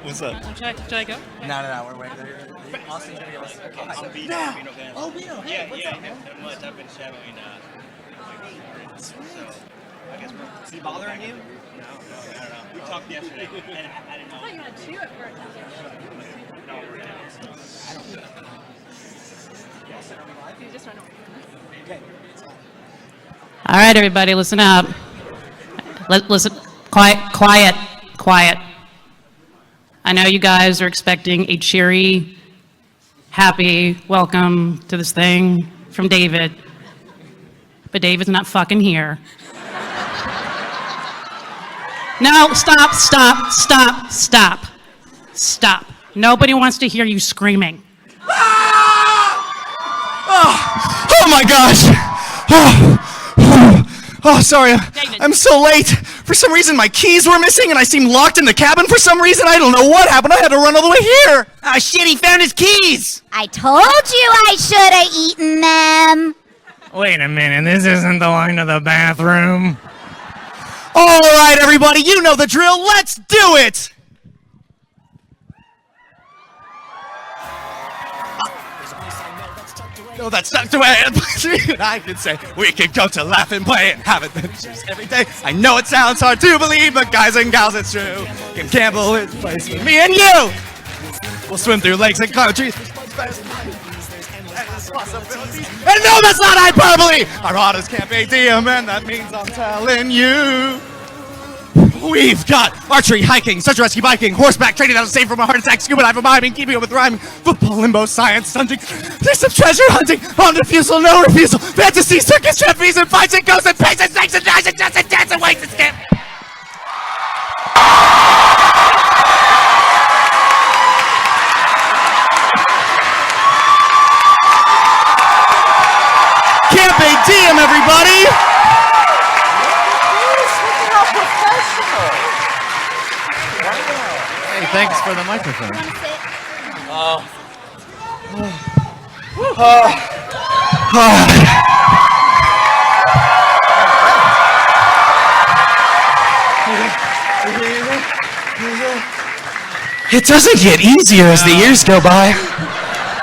What's up? Should I go? No, we're waiting. Austin's gonna give us. I'm Vito. Yeah. Vito Vance. Oh, Vito. Hey, what's up, man? Not much. I've been shadowing. So I guess Is he bothering you? no, I don't know. We talked yesterday, and I didn't know. I thought you had two at first. No, we're gonna. You just run over. Okay. All right, everybody, listen up. Listen, quiet. I know you guys are expecting a cheery, happy welcome to this thing from David, but David's not fucking here. No, stop. Nobody wants to hear you screaming. Oh my gosh! Oh, sorry. David. I'm so late. For some reason, my keys were missing, and I seemed locked in the cabin for some reason. I don't know what happened. I had to run all the way here. Oh shit, he found his keys! I told you I should have eaten them. Wait a minute, this isn't the line to the bathroom. All right, everybody, you know the drill. Let's do it. No, that's not the way. I can say we can go to laugh and play and have adventures every day. I know it sounds hard to believe, but guys and gals, it's true. Kim Campbell is place with me and you. We'll swim through lakes and climb trees. And no, that's not hyperbole. Our orders can't be DM, and that means I'm telling you. We've got archery, hiking, search and rescue, biking, horseback, training that'll save from a heart attack, scuba diving, miming, keeping up with rhyming, football, limbo, science, stunting, there's some treasure hunting, on refusal, no refusal, fantasy, circus, trapeze, and fights and ghosts and pigs and snakes and knives and dust and dance and waits and skip. Camp ATM, everybody! Hey, thanks for the microphone. It doesn't get easier as the years go by.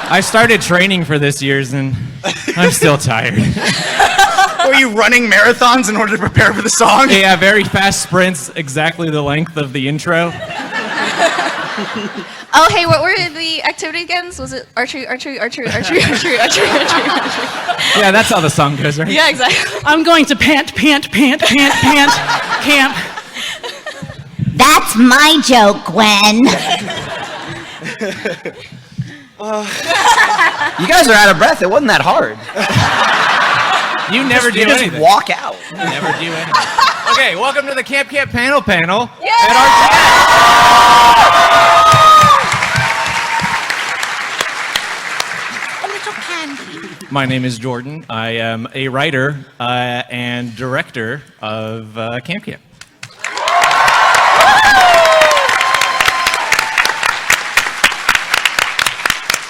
I started training for this year's and I'm still tired. Were you running marathons in order to prepare for the song? Yeah, very fast sprints, exactly the length of the intro. Oh, hey, what were the activity again? Was it archery? Yeah, that's how the song goes, right? Yeah, exactly. I'm going to pant, camp. That's my joke, Gwen. You guys are out of breath. It wasn't that hard. You never do You just anything. walk out. You never do anything. Okay, welcome to the Camp panel Yay! at RTX. A little candy. My name is Jordan. I am a writer and director of Camp.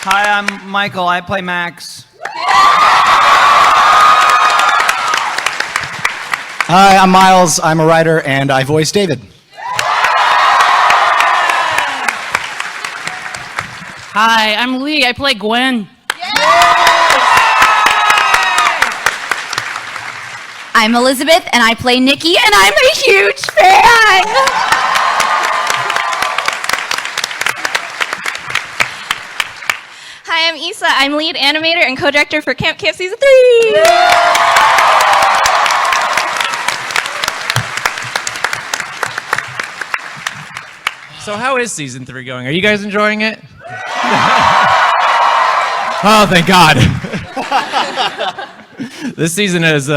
Hi, I'm Michael. I play Max. Hi, I'm Miles. I'm a writer, and I voice David. Hi, I'm Lee. I play Gwen. I'm Elizabeth, and I play Nikki, and I'm a huge fan. Hi, I'm Issa. I'm lead animator and co-director for Camp Season 3. So how is season 3 going? Are you guys enjoying it? Oh, thank God. This season is,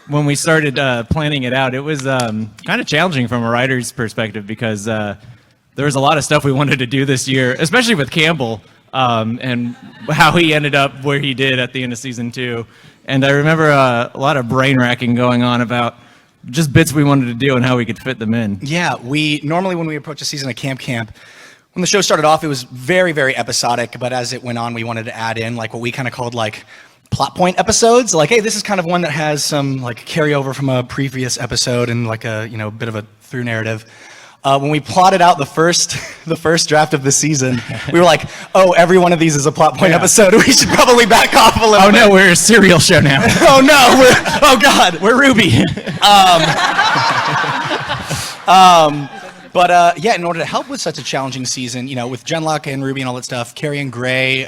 when we started planning it out, it was kind of challenging from a writer's perspective because there was a lot of stuff we wanted to do this year, especially with Campbell and how he ended up where he did at the end of season 2. And I remember a lot of brain racking going on about just bits we wanted to do and how we could fit them in. Yeah, we normally when we approach a season of Camp, when the show started off, it was very, very episodic, but as it went on, we wanted to add in like what we kind of called like plot point episodes. Like, hey, this is kind of one that has some like carryover from a previous episode and like a, you know, bit of a through narrative. when we plotted out the first draft of the season, we were like, oh, every one of these is a plot point episode. We should probably back off a little Oh bit. no, we're a serial show now. Oh no, oh God. We're Ruby. But yeah, in order to help with such a challenging season, with Genlock and Ruby and all that stuff, Carrie and Gray,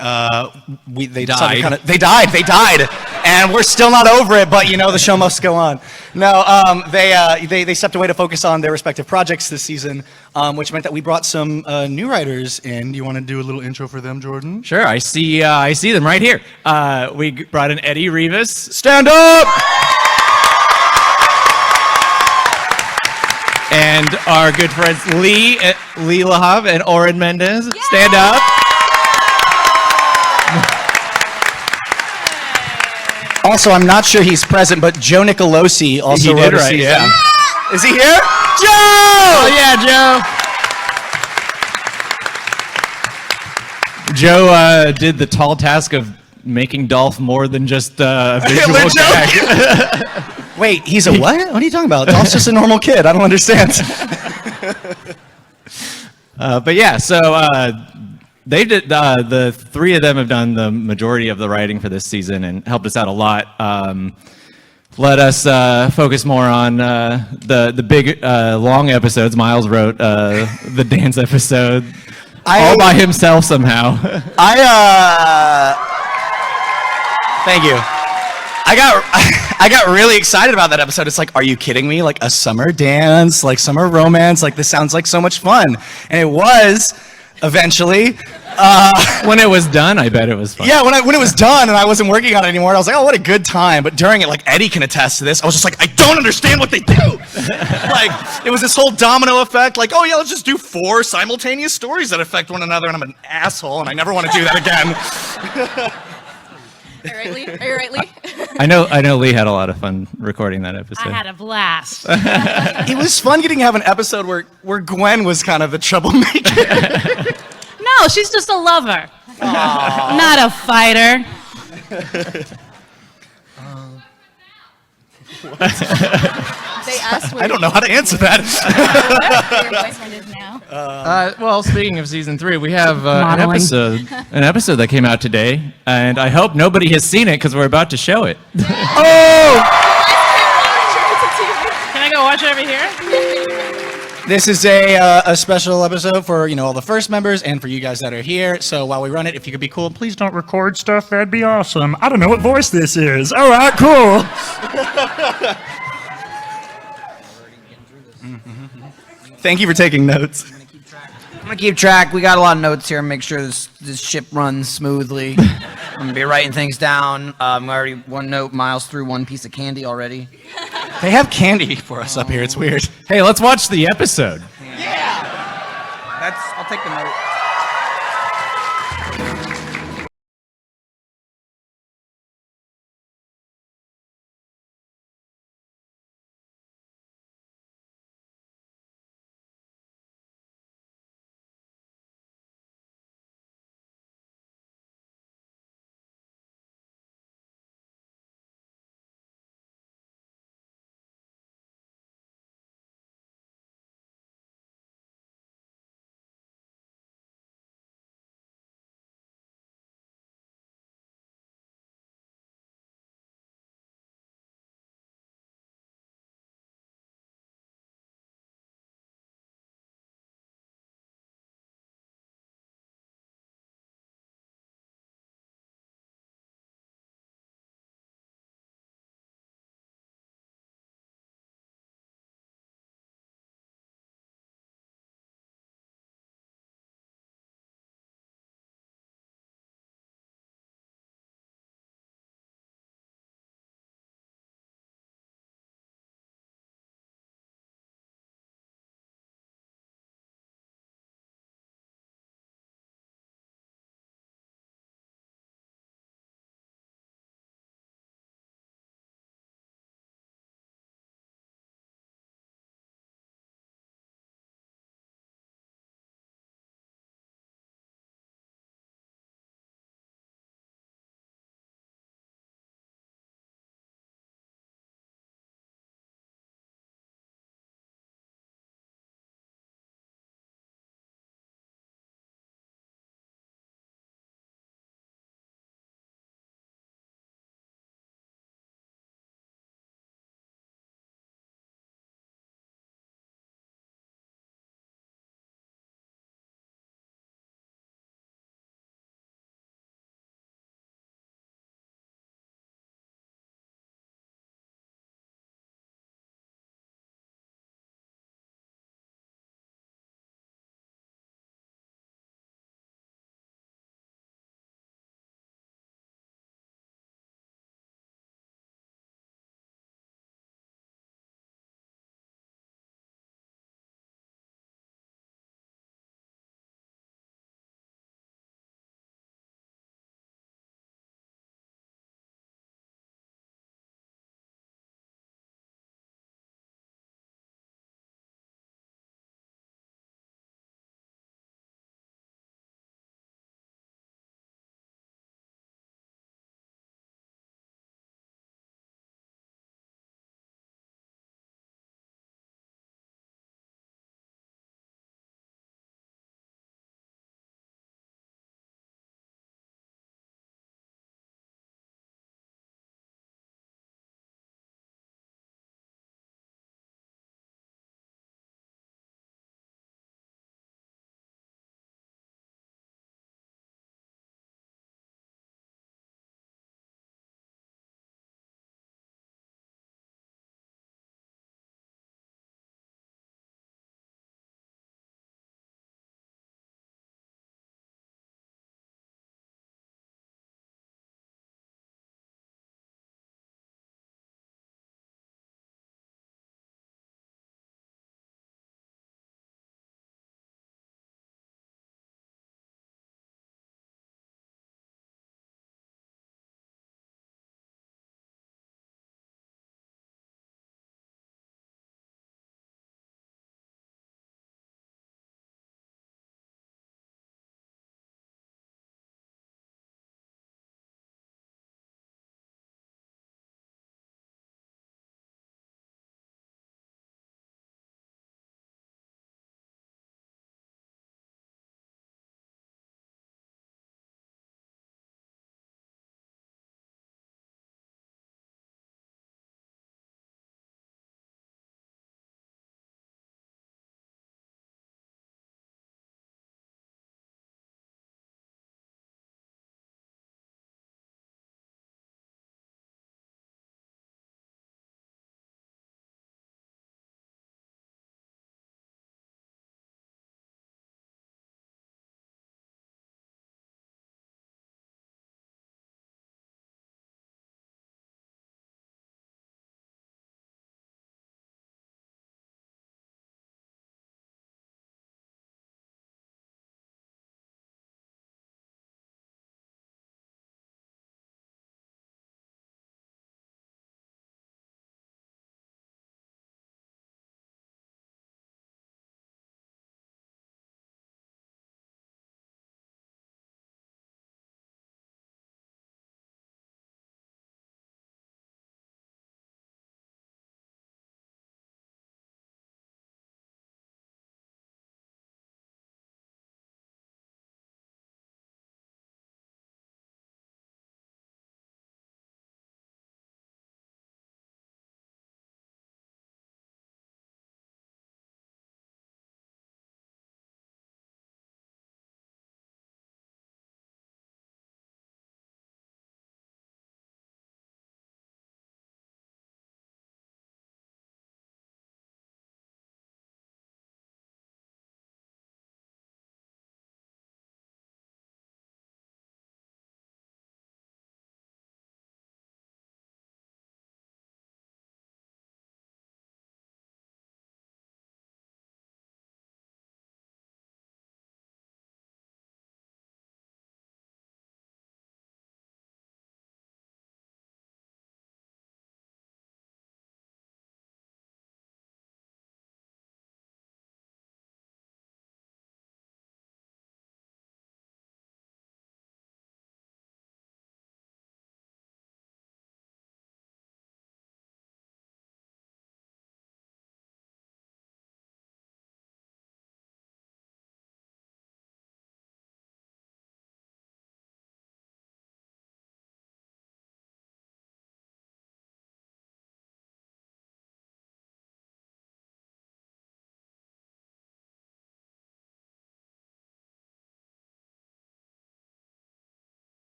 they Died. They died, and we're still not over it. But the show must go on. No, they stepped away to focus on their respective projects this season, which meant that we brought some new writers in. Do you want to do a little intro for them, Jordan? Sure, I see them right here. We brought in Eddie Rivas. Stand up! And our good friends Lee Lahab and Oren Mendez. Stand up. Also, I'm not sure he's present, but Joe Nicolosi also He wrote did a write, season. yeah. Is he here? Joe! Oh yeah, Joe. Joe did the tall task of making Dolph more than just a visual Hitler gag. Wait, he's a what? What are you talking about? Dolph's just a normal kid. I don't understand. But yeah, so they did. The three of them have done the majority of the writing for this season and helped us out a lot. Let us focus more on the big long episodes. Miles wrote the dance episode all by himself somehow. Thank you. I got really excited about that episode. It's like, are you kidding me? Like a summer dance, like summer romance. Like this sounds like so much fun, and it was eventually. When it was done, I bet it was fun. Yeah, when it was done and I wasn't working on it anymore, I was like, oh, what a good time. But during it, like Eddie can attest to this, I was just like, I don't understand what they do. Like, it was this whole domino effect, like, oh yeah, let's just do 4 simultaneous stories that affect one another, and I'm an asshole, and I never want to do that again. Are you right, Lee? Are you right, Lee? I know Lee had a lot of fun recording that episode. I had a blast. It was fun getting to have an episode where Gwen was kind of the troublemaker. No, she's just a lover. Not a fighter. They asked I don't know how to answer that. where your boyfriend is now. Well, speaking of season 3, we have an Modeling. episode that came out today, and I hope nobody has seen it because we're about to show it. Oh! Can I go watch it over here? This is a special episode for all the first members and for you guys that are here. So while we run it, if you could be cool, please don't record stuff. That'd be awesome. I don't know what voice this is. All right, cool. Thank you for taking notes. I'm gonna keep track. We got a lot of notes here. Make sure this ship runs smoothly. I'm gonna be writing things down. Already one note. Miles threw one piece of candy already. They have candy for us up here. It's weird. Hey, let's watch the episode. I'll take the note.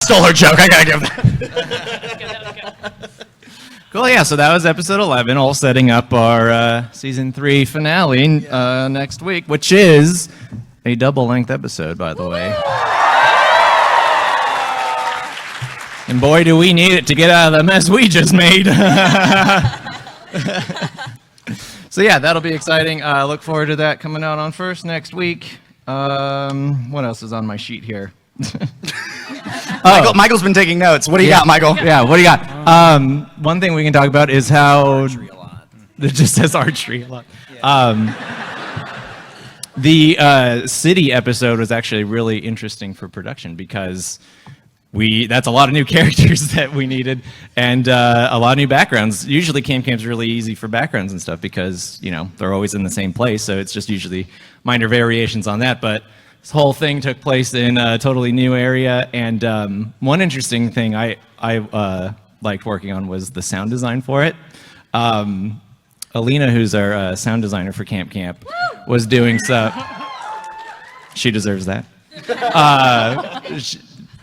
Stole her joke. I gotta give that. Cool, yeah, so that was episode 11, all setting up our season 3 finale next week, which is a double-length episode, by the way. And boy, do we need it to get out of the mess we just made. So yeah, that'll be exciting. Look forward to that coming out on First next week. What else is on my sheet here? Michael's been taking notes. What do you got, Michael? Yeah, what do you got? One thing we can talk about is how it just says archery a lot. The city episode was actually really interesting for production because that's a lot of new characters that we needed and a lot of new backgrounds. Usually Camp's really easy for backgrounds and stuff because, you know, they're always in the same place, so it's just usually minor variations on that. But this whole thing took place in a totally new area, and one interesting thing I liked working on was the sound design for it. Alina, who's our sound designer for Camp, was doing stuff. She deserves that.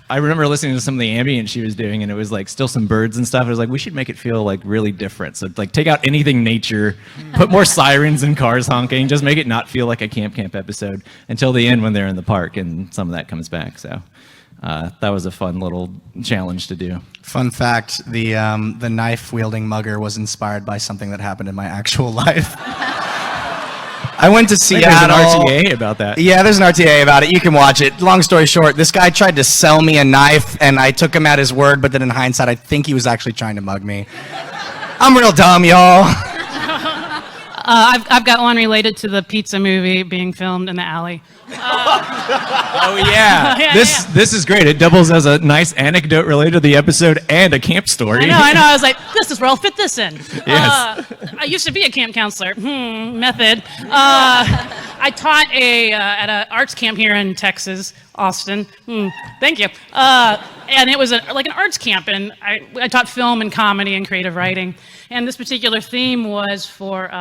I remember listening to some of the ambient she was doing, and it was like still some birds and stuff. I was like, we should make it feel like really different. So like take out anything nature, put more sirens and cars honking, just make it not feel like a Camp episode until the end when they're in the park, and some of that comes back. So that was a fun little challenge to do. Fun fact, the knife-wielding mugger was inspired by something that happened in my actual life. I went to Seattle. There's an RTA about that. Yeah, there's an RTA about it. You can watch it. Long story short, this guy tried to sell me a knife, and I took him at his word, but then in hindsight, I think he was actually trying to mug me. I'm real dumb, y'all. I've got one related to the pizza movie being filmed in the alley. Oh yeah. Yeah, This is great. It doubles as a nice anecdote related to the episode and a camp story. I know. I was like, this is where I'll fit this in. Yes. I used to be a camp counselor. Method. I taught at an arts camp here in Texas, Austin. Thank you. And it was like an arts camp, and I taught film and comedy and creative writing. And this particular theme was for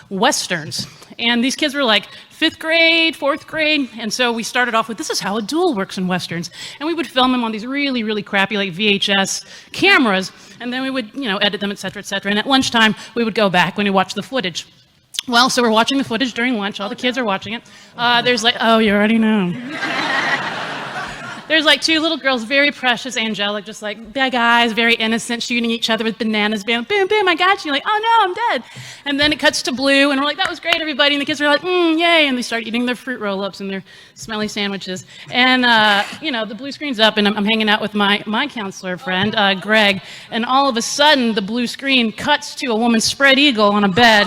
Westerns. And these kids were like 5th grade, 4th grade. And so we started off with, this is how a duel works in Westerns. And we would film them on these really, really crappy like VHS cameras. And then we would, edit them, et cetera, et cetera. And at lunchtime, we would go back when we watched the footage. Well, so we're watching the footage during lunch. All the kids are watching it. There's like, oh, you already know. There's like 2 little girls, very precious, angelic, just like big eyes, very innocent, shooting each other with bananas. Boom, boom, boom, I got you. You're like, oh no, I'm dead. And then it cuts to blue, and we're like, that was great, everybody. And the kids are like, yay. And they start eating their fruit roll-ups and their smelly sandwiches. And, the blue screen's up, and I'm hanging out with my counselor friend, Greg. And all of a sudden, the blue screen cuts to a woman spread eagle on a bed.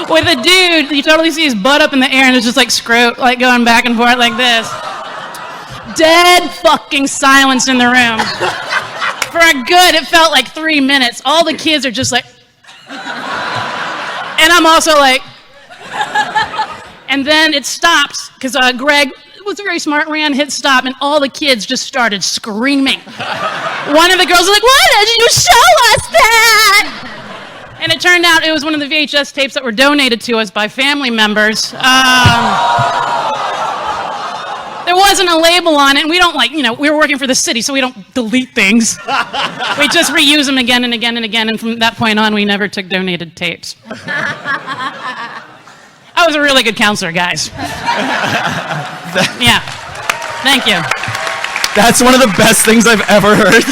With a dude, you totally see his butt up in the air, and it's just like scrote, like going back and forth like this. Dead fucking silence in the room. For a good, it felt like 3 minutes. All the kids are just like, and I'm also like, and then it stops, because Greg was very smart, hit stop, and all the kids just started screaming. One of the girls was like, why did you show us that? And it turned out it was one of the VHS tapes that were donated to us by family members. There wasn't a label on it, and we don't we were working for the city, so we don't delete things. We just reuse them again and again and again, and from that point on, we never took donated tapes. I was a really good counselor, guys. Yeah. Thank you. That's one of the best things I've ever heard.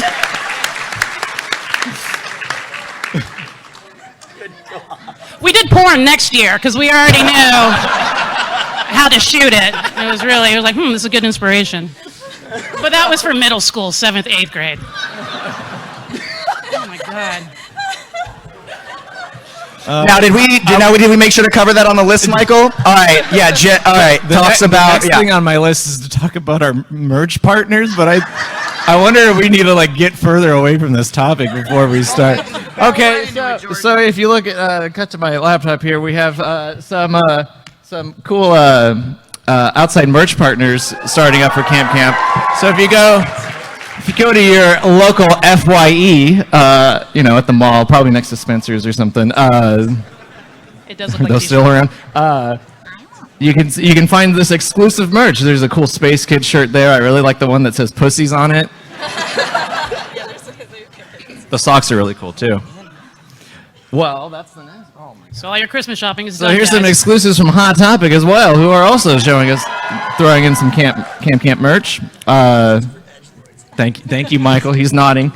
We did porn next year because we already knew how to shoot it. It was like, this is a good inspiration. But that was for middle school, 7th, 8th grade. Oh my God. Now, did we make sure to cover that on the list, Michael? All right, yeah, all right. The next thing on my list is to talk about our merch partners, but I wonder if we need to get further away from this topic before we start. Okay, so if you look at cut to my laptop here, we have some cool outside merch partners starting up for Camp. So if you go to your local FYE, at the mall, probably next to Spencer's or something. It does look like they're still around. you can find this exclusive merch. There's a cool Space Kid shirt there. I really like the one that says pussies on it. The socks are really cool too. Well, that's the next. Oh my. So all your Christmas shopping is So done, here's some guys. exclusives from Hot Topic as well, who are also showing us, throwing in some camp merch. Thank you, Michael. He's nodding.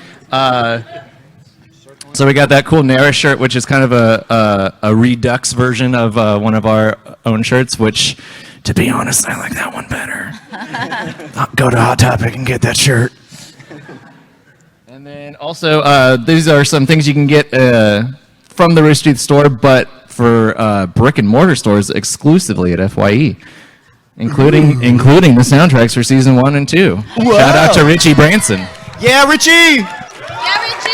So we got that cool Nara shirt, which is kind of a redux version of one of our own shirts, which, to be honest, I like that one better. Go to Hot Topic and get that shirt. And then also, these are some things you can get from the Rooster Teeth store, but for brick and mortar stores exclusively at FYE, including the soundtracks for season 1 and 2. Whoa. Shout out to Richie Branson. Yeah, Richie! Yeah, Richie!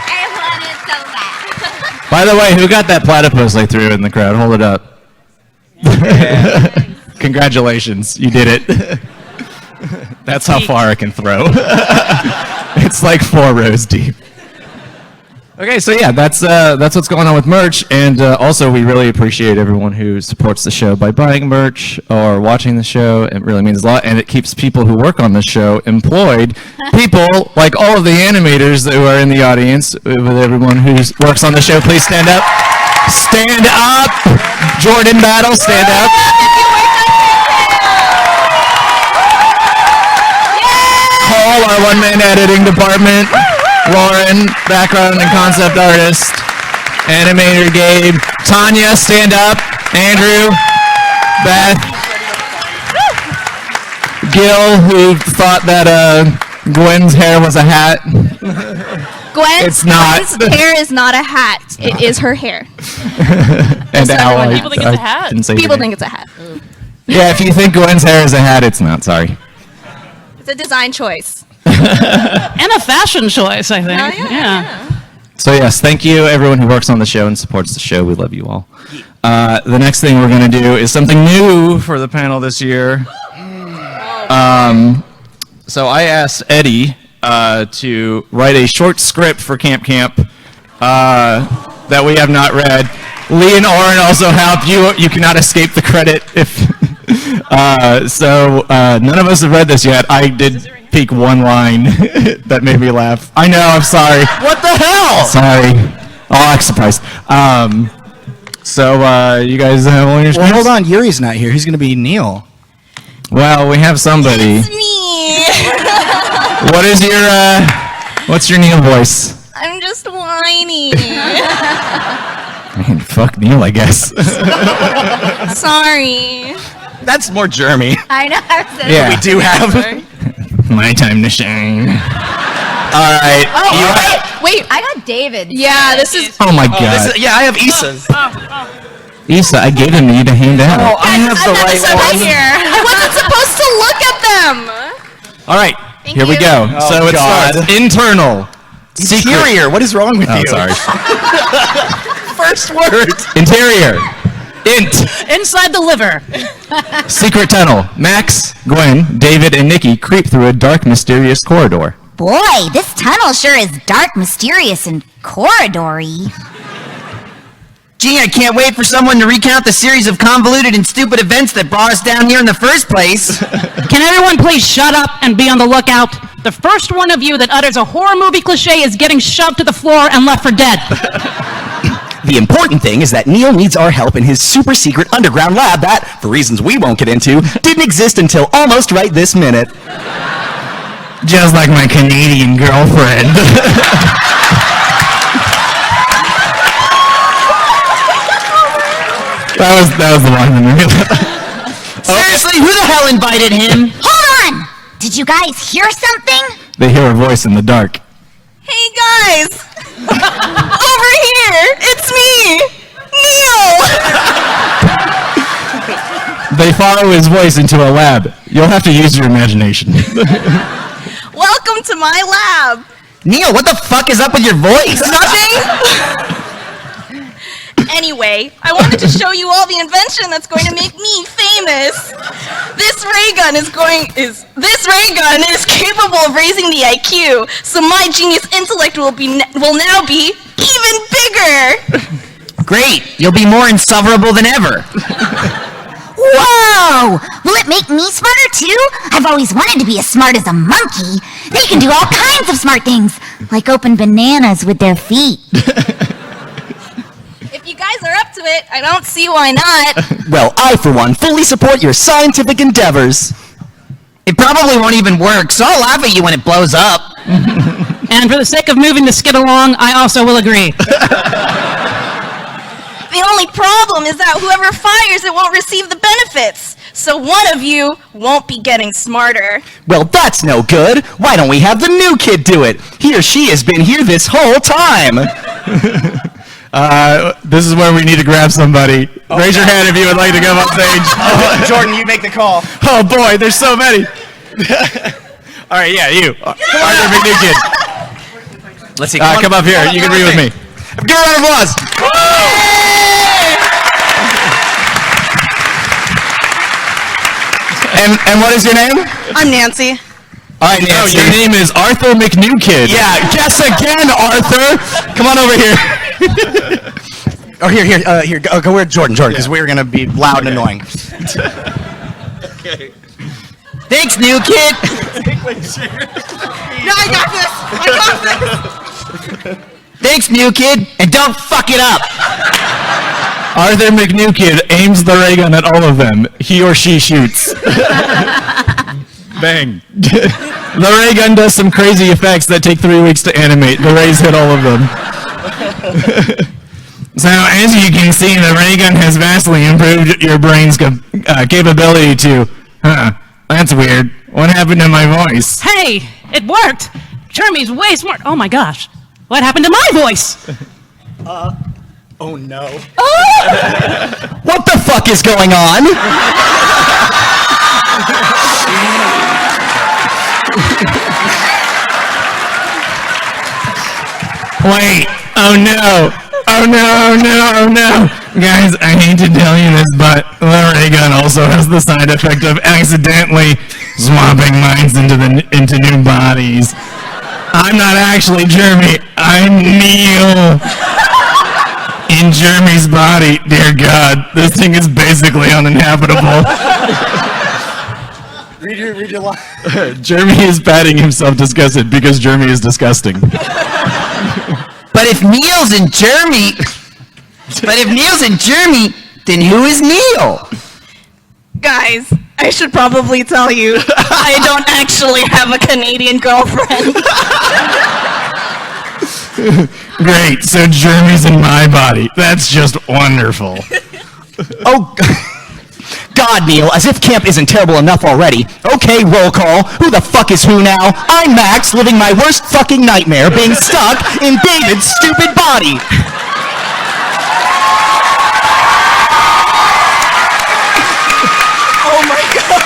I want it so bad. By the way, who got that platypus I threw in the crowd? Hold it up. Congratulations, you did it. That's how far I can throw. It's like 4 rows deep. Okay, so yeah, that's what's going on with merch, and also we really appreciate everyone who supports the show by buying merch or watching the show. It really means a lot, and it keeps people who work on the show employed. People like all of the animators that are in the audience, with everyone who works on the show, please stand up. Stand up! Jordan Battle, stand up. Cole, our one-man editing department. Lauren, background and concept artist. Animator Gabe. Tanya, stand up. Andrew. Beth. Gil, who thought that Gwen's hair was a hat. It's not. Gwen's hair is not a hat. It is her hair. And Al, People think it's a hat. didn't say People your name. think it's a hat. Yeah, if you think Gwen's hair is a hat, it's not. Sorry. It's a design choice. And a fashion choice, I think. Oh, yeah. So yes, thank you everyone who works on the show and supports the show. We love you all. The next thing we're going to do is something new for the panel this year. So I asked Eddie to write a short script for Camp that we have not read. Lee and Oren also help. You cannot escape the credit if. None of us have read this yet. I did peek one line that made me laugh. I know. I'm sorry. What the hell? Sorry. Oh, act surprised. You guys have all your scripts? Well, hold on. Yuri's not here. He's going to be Neil. Well, we have somebody. It's me. What is your, what's your Neil voice? I'm just whiny. I mean, fuck Neil, I guess. Sorry. That's more Jeremy. I know. Yeah. We do have. My time to shine. All right. Wait. I got David. Yeah, this is. Oh my God. Yeah, I have Issa's. Issa, I gave them to you to hand out. Oh, I have the right one. I wasn't supposed to look at them. All right. Here we you. go. Oh, So it God. starts internal. Secret. Interior. What is wrong with Oh, you? sorry. First word. Interior. Int. Inside the liver. Secret tunnel. Max, Gwen, David, and Nikki creep through a dark, mysterious corridor. Boy, this tunnel sure is dark, mysterious, and corridory. Gee, I can't wait for someone to recount the series of convoluted and stupid events that brought us down here in the first place. Can everyone please shut up and be on the lookout? The first one of you that utters a horror movie cliche is getting shoved to the floor and left for dead. The important thing is that Neil needs our help in his super secret underground lab that, for reasons we won't get into, didn't exist until almost right this minute. Just like my Canadian girlfriend. That was the wrong one. Seriously, who the hell invited him? Hold on! Did you guys hear something? They hear a voice in the dark. Hey guys! Over here! It's me! Neil! They follow his voice into a lab. You'll have to use your imagination. Welcome to my lab! Neil, what the fuck is up with your voice? Nothing? Anyway, I wanted to show you all the invention that's going to make me famous. This ray gun is capable of raising the IQ, so my genius intellect will now be even bigger. Great, you'll be more insufferable than ever. Whoa! Will it make me smarter too? I've always wanted to be as smart as a monkey. They can do all kinds of smart things, like open bananas with their feet. If you guys are up to it, I don't see why not. Well, I, for one, fully support your scientific endeavors. It probably won't even work, so I'll laugh at you when it blows up. And for the sake of moving the skid along, I also will agree. The only problem is that whoever fires it won't receive the benefits. So one of you won't be getting smarter. Well, that's no good. Why don't we have the new kid do it? He or she has been here this whole time. This is where we need to grab somebody. Raise your hand if you would like to come on stage. Jordan, you make the call. Oh boy, there's so many. All right, yeah, you. Arthur McNew Kid. Let's see. Come up here. You can read with me. Give a round of applause. And what is your name? I'm Nancy. All right, Oh, Nancy. your name is Arthur McNew Kid. Yeah, guess again, Arthur. Come on over here. Oh, here. Go with Jordan, because we're gonna be loud and annoying. Thanks, new kid. No, I got this. Thanks, new kid, and don't fuck it up. Arthur McNew Kid aims the ray gun at all of them. He or she shoots. Bang. The ray gun does some crazy effects that take 3 weeks to animate. The rays hit all of them. So, as you can see, the ray gun has vastly improved your brain's capability to... that's weird. What happened to my voice? Hey, it worked. Jeremy's way smart. Oh my gosh. What happened to my voice? Oh no. What the fuck is going on? Wait. Oh no. Oh no, oh no. Guys, I hate to tell you this, but the ray gun also has the side effect of accidentally swapping minds into new bodies. I'm not actually Jeremy. I'm Neil. In Jeremy's body. Dear God, this thing is basically uninhabitable. Read your line. Jeremy is patting himself disgusted because Jeremy is disgusting. But if Neil's in Jeremy, then who is Neil? Guys, I should probably tell you, I don't actually have a Canadian girlfriend. Great, so Jeremy's in my body. That's just wonderful. Oh, God, Neil, as if camp isn't terrible enough already. Okay, roll call. Who the fuck is who now? I'm Max, living my worst fucking nightmare, being stuck in David's stupid body. Oh my god.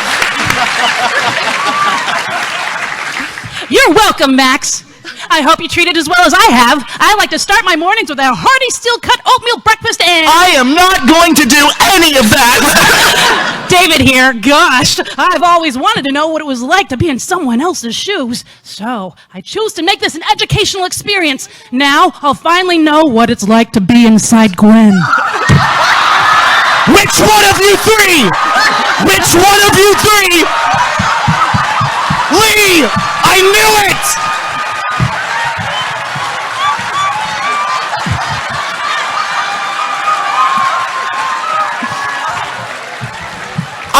You're welcome, Max. I hope you treat it as well as I have. I like to start my mornings with a hearty steel-cut oatmeal breakfast and... I am not going to do any of that. David here. Gosh, I've always wanted to know what it was like to be in someone else's shoes. So I choose to make this an educational experience. Now I'll finally know what it's like to be inside Gwen. Which one of you three? Which one of you three? Lee! I knew it!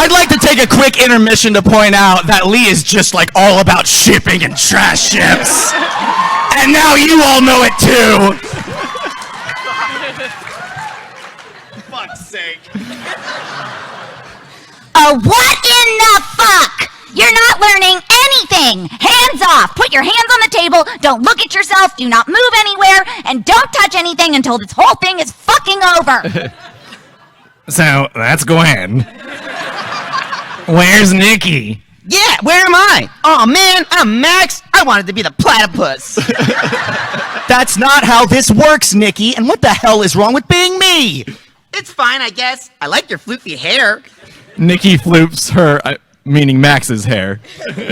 I'd like to take a quick intermission to point out that Lee is just like all about shipping and trash ships. And now you all know it too. Fuck's sake. What in the fuck? You're not learning anything. Hands off. Put your hands on the table. Don't look at yourself. Do not move anywhere. And don't touch anything until this whole thing is fucking over. So, that's Gwen. Where's Nikki? Yeah, where am I? Oh man, I'm Max. I wanted to be the platypus. That's not how this works, Nikki. And what the hell is wrong with being me? It's fine, I guess. I like your floofy hair. Nikki floops her, meaning Max's hair.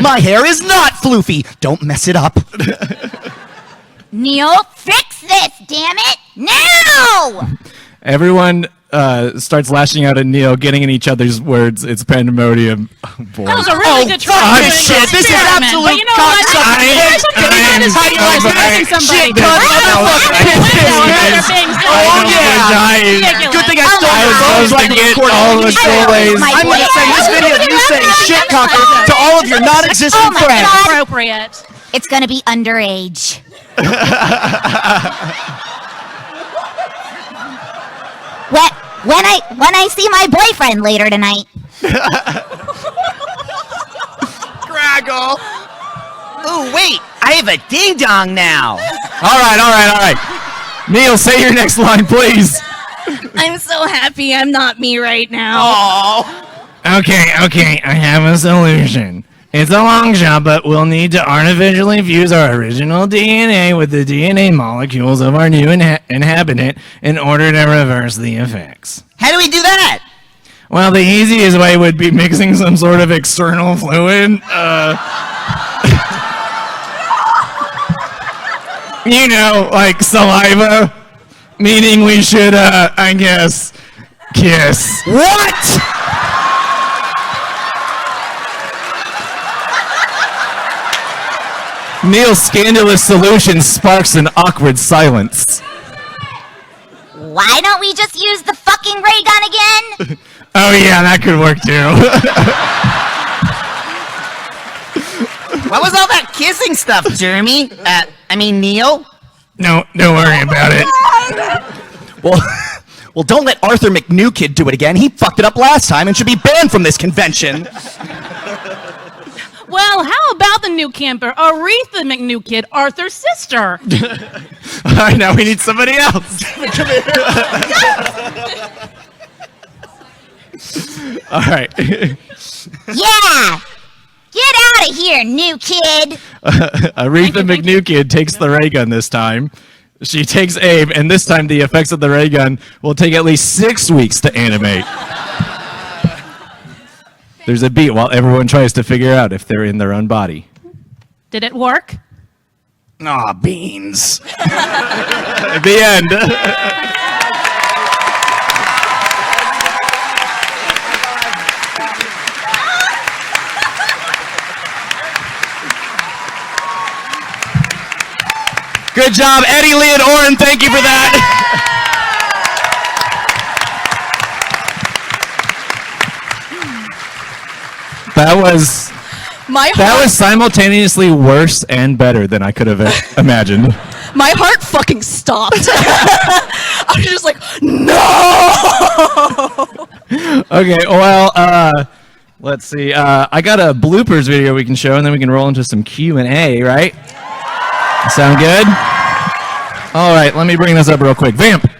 My hair is not floofy. Don't mess it up. Neil, fix this, damn it. Now! Everyone starts lashing out at Neil, getting in each other's words. It's pandemonium. Oh, boy. That was a really good try. fuck for this an shit. This is experiment, absolute but you know what? cocksucking There's shit. something I am good so about sorry. somebody. Shit, cunt, motherfucker, piss this They're bitch. being so Oh, yeah. ridiculous. Good thing I Oh stole my your God. phone so I can record all the showways. I'm gonna send this video of you saying shit cocker to all of your non-existent Oh my friends. God. Appropriate. It's gonna be underage. When I see my boyfriend later tonight. Graggle. Ooh, wait. I have a ding dong now. All right. Neil, say your next line, please. I'm so happy I'm not me right now. Oh. Okay, I have a solution. It's a long shot, but we'll need to artificially fuse our original DNA with the DNA molecules of our new inhabitant in order to reverse the effects. How do we do that? Well, the easiest way would be mixing some sort of external fluid. You know, like saliva. Meaning we should, I guess, kiss. What? Neil's scandalous solution sparks an awkward silence. Why don't we just use the fucking ray gun again? Oh yeah, that could work too. What was all that kissing stuff, Jeremy? Neil? No, don't worry about it. Well, don't let Arthur McNewkid do it again. He fucked it up last time and should be banned from this convention. Well, how about the new camper, Aretha McNewkid, Arthur's sister? All right, now we need somebody else. All right. Yeah! Get out of here, new kid! Aretha McNewkid takes the ray gun this time. She takes aim, and this time the effects of the ray gun will take at least 6 weeks to animate. There's a beat while everyone tries to figure out if they're in their own body. Did it work? Aw, beans. The end. Good job, Eddie, Lee, and Oren. Thank you for that. That was simultaneously worse and better than I could have imagined. My heart fucking stopped. I was just like, no! Okay, well, let's see. I got a bloopers video we can show, and then we can roll into some Q&A, right? Sound good? All right, let me bring this up real quick. Vamp.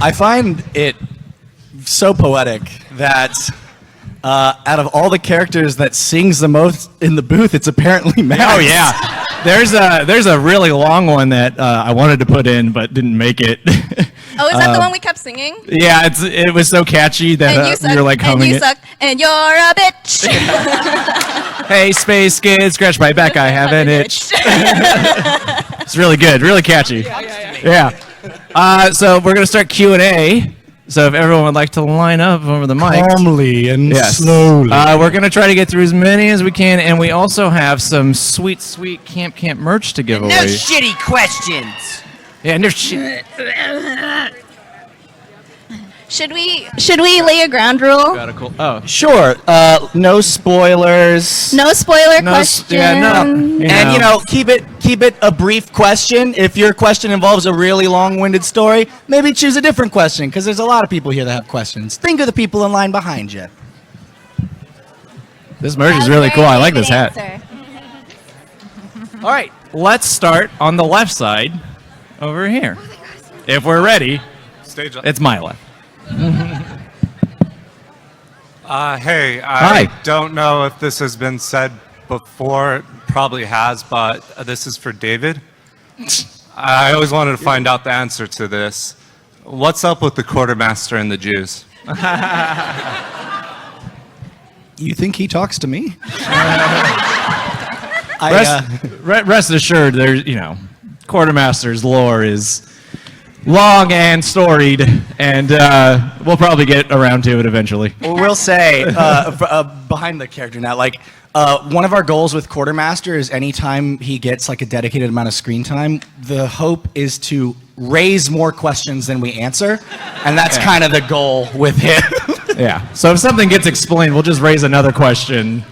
I find it so poetic that out of all the characters that sings the most in the booth, it's apparently Max. Oh yeah, there's a really long one that I wanted to put in but didn't make it. Oh, is that the one we kept singing? Yeah, it was so catchy that we were like humming and you it. suck, and you're a bitch. Hey, space kid, scratch my back, I have an itch. It's really good, really catchy. Yeah. So we're gonna start Q&A. So if everyone would like to line up over the mic. Calmly and Yes. slowly. We're going to try to get through as many as we can, and we also have some sweet Camp merch to give No away. shitty questions. Yeah, no shit. Should we lay a ground rule? Oh, Sure. No spoilers. No spoiler No question. yeah, no. And keep it a brief question. If your question involves a really long-winded story, maybe choose a different question because there's a lot of people here that have questions. Think of the people in line behind you. This merch is really cool. I like this hat. All right, let's start on the left side over here. If we're ready, it's my left. Hey, Hi. I don't know if this has been said before. It probably has, but this is for David. I always wanted to find out the answer to this. What's up with the quartermaster and the Jews? You think he talks to me? Rest assured, there's Quartermaster's lore is long and storied, and we'll probably get around to it eventually. Well, we'll say behind the character now, one of our goals with Quartermaster is anytime he gets a dedicated amount of screen time, the hope is to raise more questions than we answer, and that's kind of the goal with him. Yeah. So if something gets explained, we'll just raise another question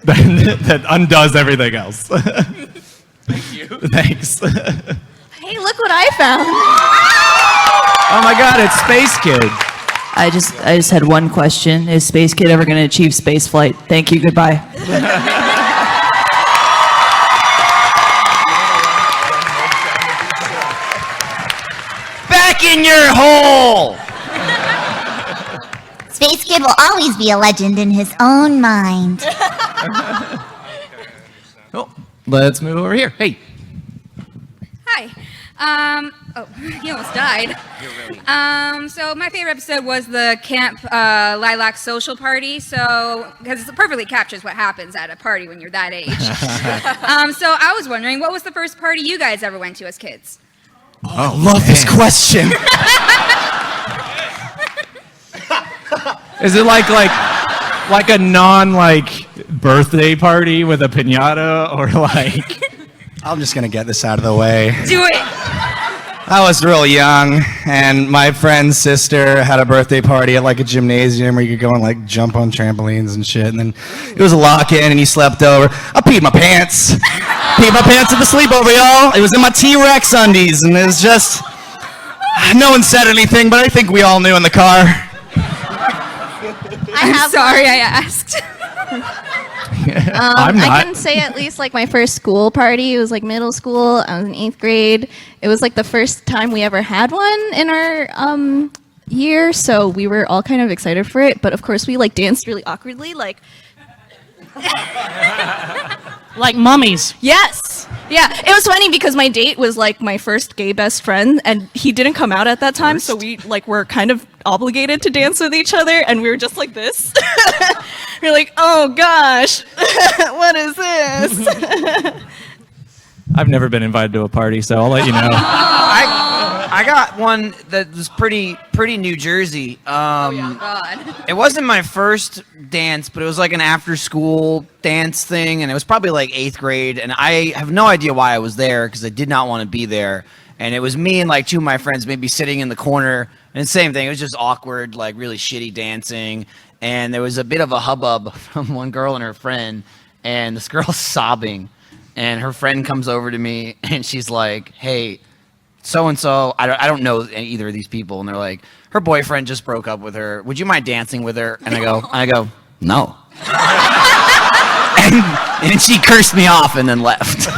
that undoes everything else. Thank you. Thanks. Hey, look what I found. Oh my God, it's Space Kid. I just had one question. Is Space Kid ever going to achieve space flight? Thank you. Goodbye. Back in your hole. Space Kid will always be a legend in his own mind. Cool. Let's move over here. Hey. Hi. He almost died. So my favorite episode was the Camp Lilac Social Party. So, because it perfectly captures what happens at a party when you're that age. So I was wondering, what was the first party you guys ever went to as kids? Oh, love this question. Is it like a birthday party with a piñata, or I'm just gonna get this out of the way. Do it! I was real young, and my friend's sister had a birthday party at a gymnasium where you could go and jump on trampolines and shit. And then it was a lock-in, and he slept over. I peed my pants. Peed my pants at the sleepover, y'all. It was in my T-Rex undies, and it was just. No one said anything, but I think we all knew in the car. I'm sorry I asked. I'm not. I can say at least my first school party. It was middle school. I was in 8th grade. It was the first time we ever had one in our year, so we were all kind of excited for it. But of course, we danced really awkwardly, Like mummies. Yes. Yeah, it was funny because my date was my first gay best friend, and he didn't come out at that time, so we were kind of obligated to dance with each other, and we were just like this. We're like, oh gosh, what is this? I've never been invited to a party, so I'll let you know. I got one that was pretty New Jersey. God. It wasn't my first dance, but it was an after-school dance thing, and it was probably 8th grade, and I have no idea why I was there because I did not want to be there. And it was me and two of my friends maybe sitting in the corner, and same thing. It was just awkward, really shitty dancing, and there was a bit of a hubbub from one girl and her friend, and this girl's sobbing, and her friend comes over to me, and she's like, "Hey, so-and-so, I don't know either of these people," and they're like, "Her boyfriend just broke up with her. Would you mind dancing with her?" And I go, "No." and she cursed me off and then left.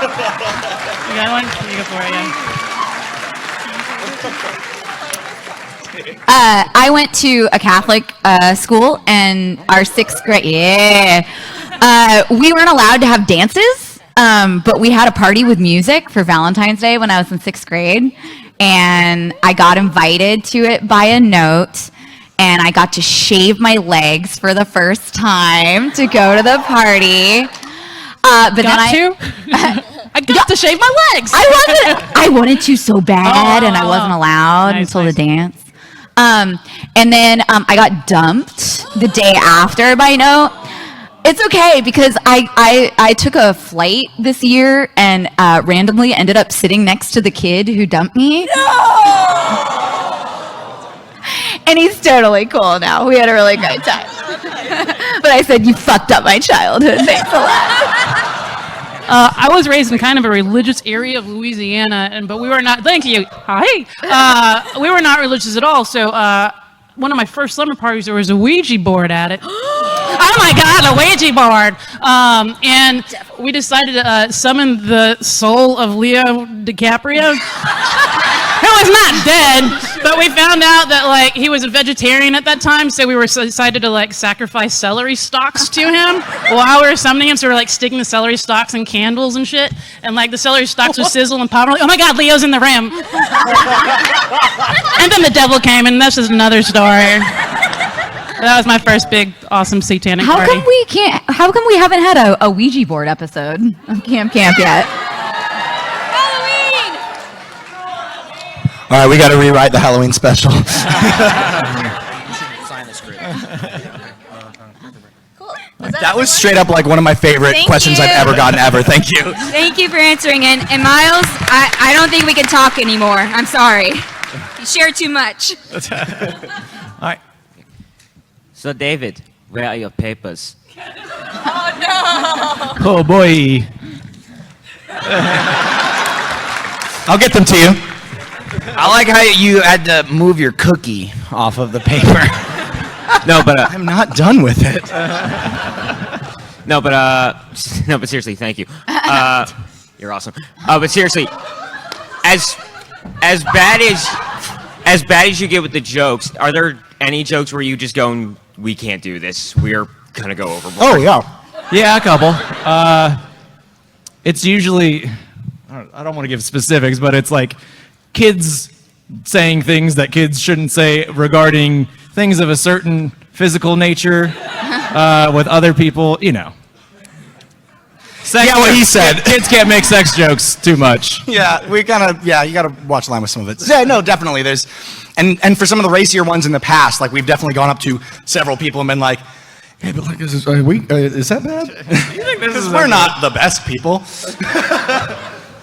You got one? You go for it, yeah. I went to a Catholic school, and our 6th grade, we weren't allowed to have dances, but we had a party with music for Valentine's Day when I was in 6th grade, and I got invited to it by a note, and I got to shave my legs for the first time to go to the party. But I got to shave my legs. I wanted to so bad, and I wasn't allowed until the dance. And then I got dumped the day after by note. It's okay because I took a flight this year and randomly ended up sitting next to the kid who dumped me. No! And he's totally cool now. We had a really great time. But I said, you fucked up my childhood. Thanks a lot. I was raised in kind of a religious area of Louisiana, but we were not. Thank you. Hi. We were not religious at all. So one of my first slumber parties, there was a Ouija board at it. Oh my God, a Ouija board! And we decided to summon the soul of Leo DiCaprio. He was not dead, but we found out that like he was a vegetarian at that time, so we were decided to like sacrifice celery stalks to him while we were summoning him. So we were like sticking the celery stalks in candles and shit, and like the celery stalks would sizzle and pop. Like, oh my God, Leo's in the rim. And then the devil came, and that's just another story. That was my first big, awesome satanic party. How come we haven't had a Ouija board episode of Camp yet? All right, we got to rewrite the Halloween special. Sign the script. Cool. That was straight up like one of my favorite questions I've ever gotten ever. Thank you. Thank you for answering. And Miles, I don't think we can talk anymore. I'm sorry. You share too much. All right. So, David, where are your papers? Oh boy. I'll get them to you. I like how you had to move your cookie off of the paper. No, but I'm not done with it. no, but seriously, thank you. You're awesome. But seriously, as bad as you get with the jokes, are there any jokes where you just go, we can't do this, we're gonna go overboard? Oh yeah. Yeah, a couple. It's usually, I don't want to give specifics, but it's like kids saying things that kids shouldn't say regarding things of a certain physical nature with other people, you know. Sex what he said. Kids can't make sex jokes too much. Yeah, you gotta watch the line with some of it. Yeah, no, definitely. There's, and for some of the racier ones in the past, like we've definitely gone up to several people and been like, hey, but like, is that bad? You think this is We're not the best people.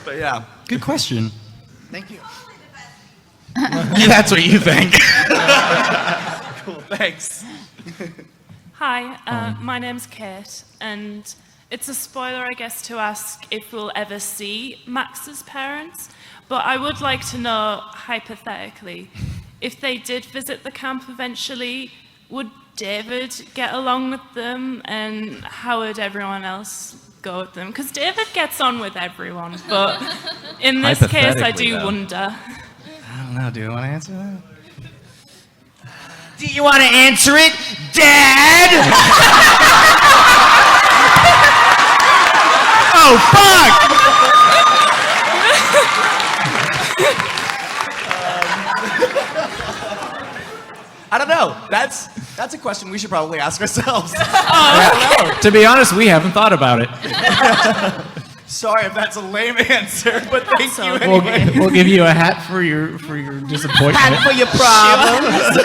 But yeah, good question. Thank you. Yeah, that's what you think. Cool, thanks. Hi, my name's Kate, and it's a spoiler, I guess, to ask if we'll ever see Max's parents, but I would like to know, hypothetically, if they did visit the camp eventually, would David get along with them, and how would everyone else go with them? Because David gets on with everyone, but in this case, I do wonder. I don't know, do you want to answer that? Do you want to answer it, Dad? Oh, fuck! I don't know. That's a question we should probably ask ourselves. To be honest, we haven't thought about it. Sorry if that's a lame answer, but thank you anyway. We'll give you a hat for your disappointment. Hat for your problems.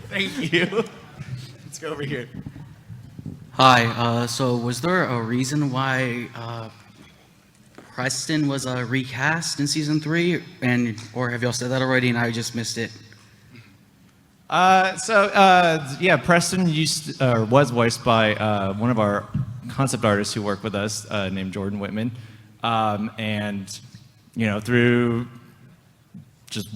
Thank you. Let's go over here. Hi. So, was there a reason why Bryceton was recast in season 3, or have y'all said that already and I just missed it? Preston was voiced by one of our concept artists who work with us, named Jordan Whitman, and through just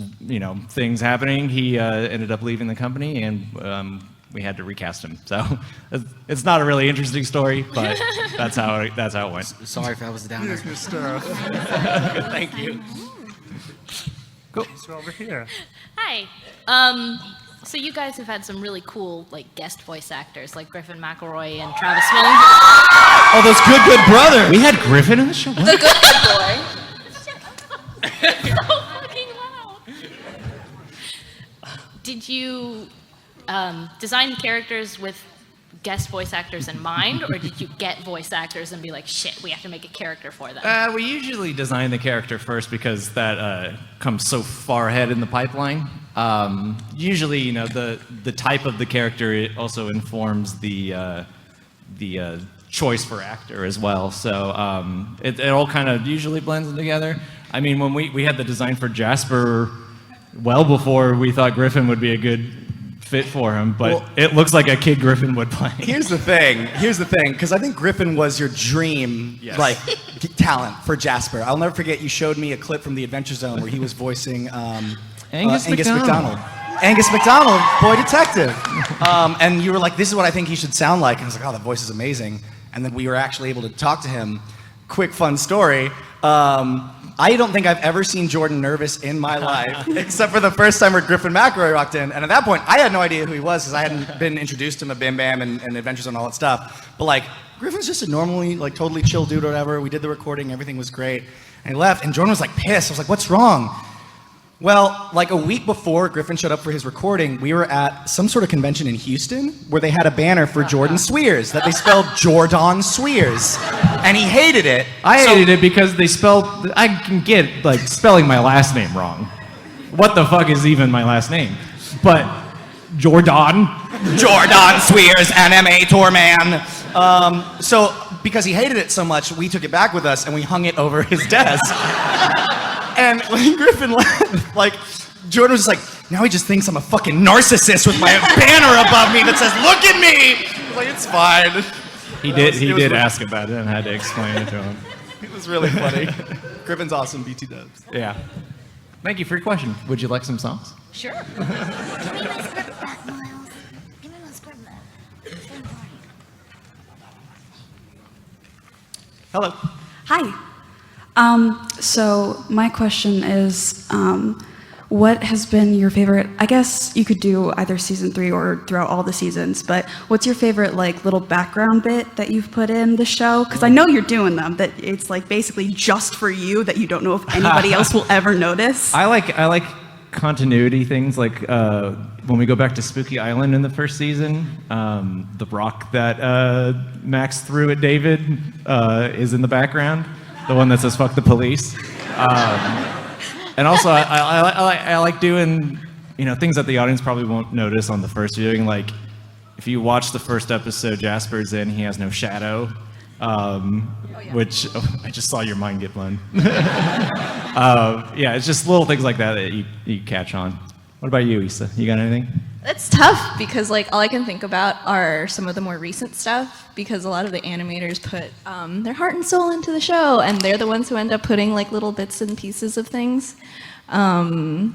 things happening, he ended up leaving the company, and we had to recast him. So it's not a really interesting story, but that's how it went. Sorry if I was down there. Thank you. Go. So over here. Hi. So you guys have had some really cool like guest voice actors like Griffin McElroy and Travis Williams. Oh, those good brothers. We had Griffin in the show. The good boy. So fucking loud. Did you design the characters with guest voice actors in mind, or did you get voice actors and be like, shit, we have to make a character for them? We usually design the character first because that comes so far ahead in the pipeline. Usually, you know, the type of the character it also informs the choice for actor as well. So it all kind of usually blends together. I mean, when we had the design for Jasper well before we thought Griffin would be a good fit for him, but it looks like a kid Griffin would play. Here's the thing, because I think Griffin was your dream, like, talent for Jasper. I'll never forget, you showed me a clip from the Adventure Zone where he was voicing Angus McDonald. Angus McDonald, boy detective. And you were like, this is what I think he should sound like. And I was like, oh, that voice is amazing. And then we were actually able to talk to him. Quick, fun story. I don't think I've ever seen Jordan nervous in my life, except for the first time where Griffin McElroy walked in. And at that point, I had no idea who he was because I hadn't been introduced to him at Bam Bam and Adventures and all that stuff. But like, Griffin's just a normally, like, totally chill dude or whatever. We did the recording, everything was great. And he left, and Jordan was like pissed. I was like, what's wrong? Well, like a week before Griffin showed up for his recording, we were at some sort of convention in Houston where they had a banner for Jordan Swears that they spelled Jordan Swears. And he hated it. I hated it because they spelled, I can get like spelling my last name wrong. What the fuck is even my last name? But Jordan Swears, anime tour man. So because he hated it so much, we took it back with us and we hung it over his desk. And when Griffin left, like, Jordan was just like, now he just thinks I'm a fucking narcissist with my banner above me that says, look at me! I was like, it's fine. He did ask about it and I had to explain it to him. It was really funny. Griffin's awesome, BT dubs. Yeah. Thank you for your question. Would you like some songs? Sure. Give me my script back, Miles. Give me my script back. Hello. Hi. So my question is, what has been your favorite, I guess you could do either season 3 or throughout all the seasons, but what's your favorite like little background bit that you've put in the show? Because I know you're doing them, that it's like basically just for you, that you don't know if anybody else will ever notice. I like continuity things, like when we go back to Spooky Island in the first season, the rock that Max threw at David is in the background, the one that says "fuck the police." And also, I like doing, you know, things that the audience probably won't notice on the first viewing. Like, if you watch the first episode, Jasper's in, he has no shadow, which I just saw your mind get blown. Yeah, it's just little things like that that you catch on. What about you, Issa? You got anything? It's tough because like all I can think about are some of the more recent stuff, because a lot of the animators put their heart and soul into the show, and they're the ones who end up putting like little bits and pieces of things. Oh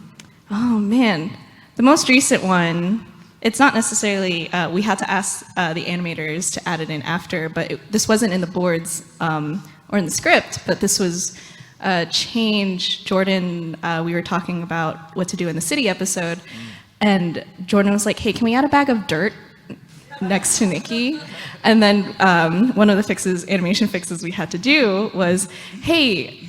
man, the most recent one, it's not necessarily, we had to ask the animators to add it in after, but this wasn't in the boards or in the script, but this was a change. Jordan, we were talking about what to do in the city episode, and Jordan was like, hey, can we add a bag of dirt next to Nikki? And then one of the animation fixes we had to do was, hey,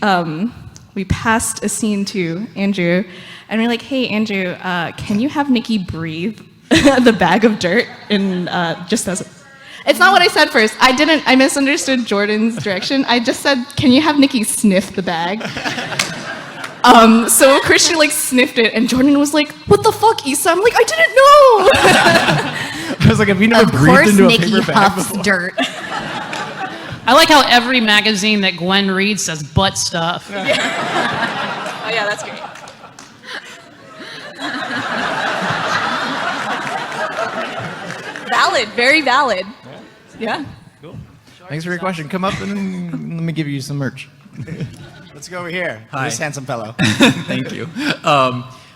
we passed a scene to Andrew, and we're like, hey, Andrew, can you have Nikki breathe the bag of dirt in just as it's not what I said first. I misunderstood Jordan's direction. I just said, can you have Nikki sniff the bag? So Christian like sniffed it, and Jordan was like, what the fuck, Issa? I'm like, I didn't know. I was like, have you never breathed into a paper bag before? Dirt. I like how every magazine that Gwen reads says butt stuff. Oh yeah, that's great. Valid, very valid. Yeah. Cool. Thanks for your question. Come up and let me give you some merch. Let's go over here. Hi. This handsome fellow. Thank you.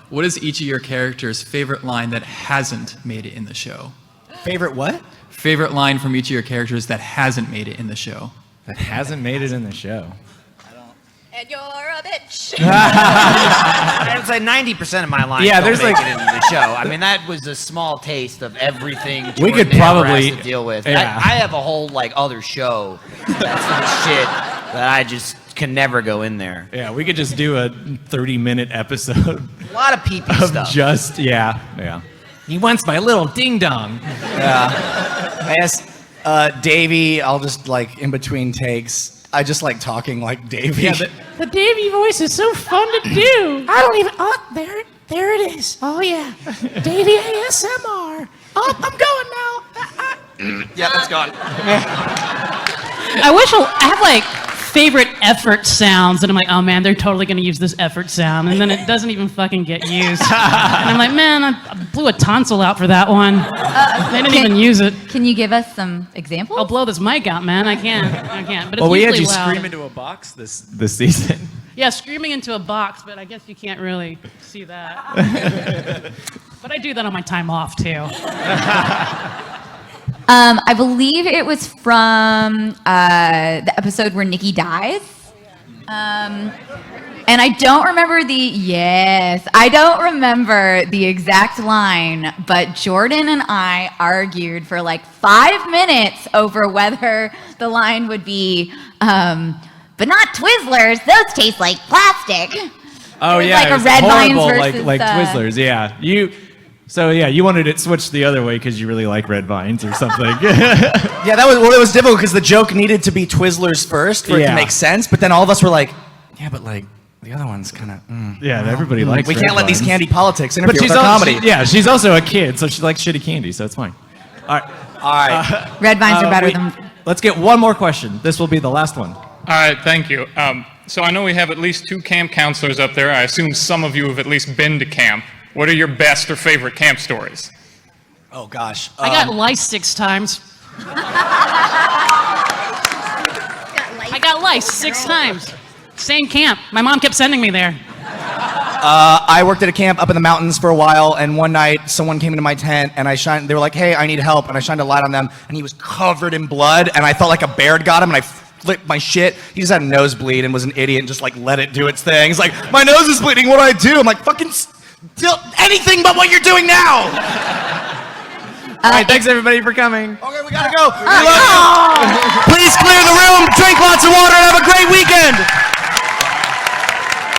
What is each of your characters' favorite line that hasn't made it in the show? Favorite what? Favorite line from each of your characters that hasn't made it in the show. That hasn't made it in the show. And you're a bitch. I would say 90% of my lines Yeah, don't there's make like- it into the show. I mean, that was a small taste of everything We Jordan could ever probably- has to deal with. yeah. I have a whole like other show that's some shit that I just can never go in there. Yeah, we could just do a 30-minute episode A lot of pee-pee of stuff. just, yeah. He wants my little ding-dong. Yeah. I guess Davey, I'll just like in between takes, I just like talking like Davey. Yeah, The Davey voice is so fun to do. I don't even. Oh, there it is. Oh yeah, Davey ASMR. Oh, I'm going now. Yeah, that's gone. I wish I have like favorite effort sounds, and I'm like, oh man, they're totally gonna use this effort sound, and then it doesn't even fucking get used. And I'm like, man, I blew a tonsil out for that one. They didn't even use it. Can you give us some examples? I'll blow this mic out, man. I can't. But it's Well, we had usually you loud. scream into a box this season. Yeah, screaming into a box, but I guess you can't really see that. But I do that on my time off too. I believe it was from the episode where Nikki dies. And I don't remember I don't remember the exact line, but Jordan and I argued for like 5 minutes over whether the line would be, but not Twizzlers, those taste like plastic. Oh It was yeah, like it a was Red Vines horrible, versus, like Twizzlers. Yeah, you wanted it switched the other way because you really like Red Vines or something. Yeah, it was difficult because the joke needed to be Twizzlers first for it to Yeah. make sense, but then all of us were like, yeah, but like the other one's kind of. Yeah, everybody likes. We Red can't let these Vines. candy politics But interfere with our comedy. she's also a kid, so she likes shitty candy, so it's fine. All right. Red Vines are better than. Let's get one more question. This will be the last one. All right, thank you. So I know we have at least 2 camp counselors up there. I assume some of you have at least been to camp. What are your best or favorite camp stories? Oh gosh. I got lice 6 times. I got lice 6 times. Same camp. My mom kept sending me there. I worked at a camp up in the mountains for a while, and one night someone came into my tent, and they were like, hey, I need help, and I shined a light on them, and he was covered in blood, and I felt like a bear had got him, and I flipped my shit. He just had a nosebleed and was an idiot and just like let it do its thing. He's like, my nose is bleeding, what do I do? I'm like, fucking anything but what you're doing now! All right, thanks everybody for coming. Okay, we gotta go. We love you. Please clear the room, drink lots of water, and have a great weekend!